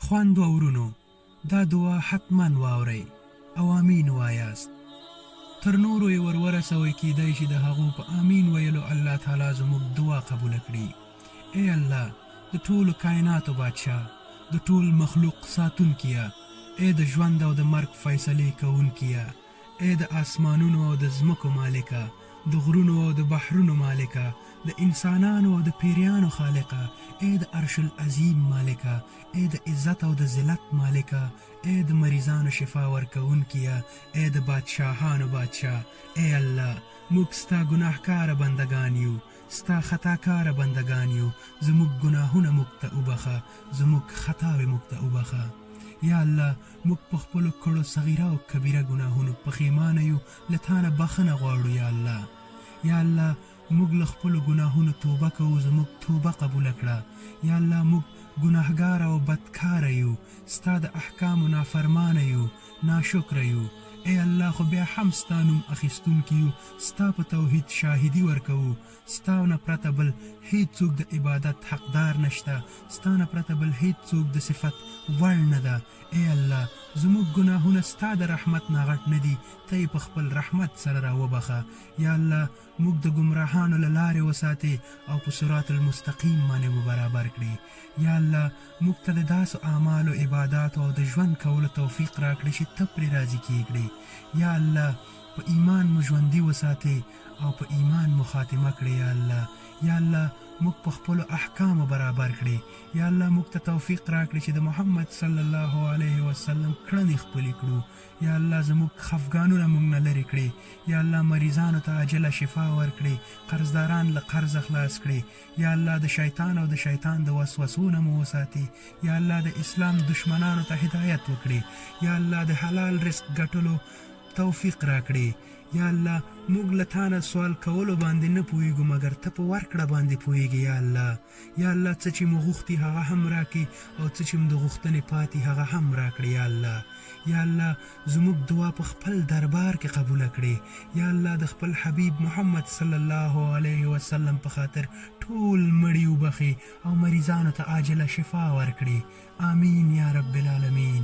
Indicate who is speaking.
Speaker 1: خویندو او ورونو، دا دعا حتما واورئ او امین وایاست. تر نورو یې ورورسوئ، کیدای شي د هغو په امین ویلو الله تعالی زموږ دعا قبوله کړي. ای الله، د ټولو کائناتو بادشاه، د ټول مخلوق ساتونکیه، ای د ژوند او د مرګ فیصلې کوونکیه، ای د آسمانونو او د ځمکو مالکه، د غرونو او د بحرونو مالکه، د انسانانو او د پیریانو خالقه، ای د عرش العظیم مالکه، ای د عزت او د ذلت مالکه، ای د مریضانو شفا ورکوونکیه، ای د بادشاهانو بادشاه. ای الله، موږ ستا ګناهکاره بندگان یو، ستا خطاکاره بندگان یو. زموږ ګناهونه موږ ته وبخه، زموږ خطاوې موږ ته وبخه. یا الله، موږ په خپلو کړو صغیره او کبیره ګناهونو پښیمانه یو، له تا نه بخښنه غواړو. یا الله، یا الله، موږ له خپلو ګناهونو توبه کوو، زموږ توبه قبوله کړه. یا الله، موږ ګناهګاره او بدکاره یو، ستا د احکامو نافرمانه یو، ناشکره یو. ای الله، خو بیا هم ستا نوم اخیستونکي یو، ستا په توحید شاهدي ورکوو. ستا نه پرته بل هیڅ څوک د عبادت حقدار نشته، ستا نه پرته بل هیڅ څوک د صفت وړ نه ده. ای الله، زموږ ګناهونه ستا د رحمت نه غټ نه دي، ته یې په خپل رحمت سره راوبخه. یا الله، موږ د ګمراهانو له لارې وساتې او په صراط المستقیم باندې مو برابر کړي. یا الله، موږ ته د داسو اعمالو، عباداتو او د ژوند کولو توفیق راکړي چې ته پرې راضي کیږي. یا الله، په ایمان مو ژوندي وساتې او په ایمان مو خاتمه کړي. یا الله، یا الله، موږ په خپلو احکامو برابر کړي. یا الله، موږ ته توفیق راکړي چې د محمد صلی الله علیه وسلم کړنې خپلې کړو. یا الله، زموږ خفګانونه موږ نه لرې کړي. یا الله، مریضانو ته عاجله شفا ورکړي، قرضداران له قرضه خلاص کړي. یا الله، د شیطان او د شیطان د وسوسو نه مو وساتي. یا الله، د اسلام دشمنانو ته هدایت وکړي. یا الله، د حلال رزق ګټلو توفیق راکړي. یا الله، موږ له تا نه سوال کولو باندې نه پوهېږو، مګر ته په ورکړه باندې پوهېږې. یا الله، یا الله، څه چې مو غوښتي هغه هم راکړي، او څه چې مو د غوښتنې پاتې هغه هم راکړي. یا الله، یا الله، زموږ دعا په خپل دربار کې قبوله کړي. یا الله، د خپل حبیب محمد صلی الله علیه وسلم په خاطر ټول مړي وبخي او مریضانو ته عاجله شفا ورکړي. آمین یا رب العالمین.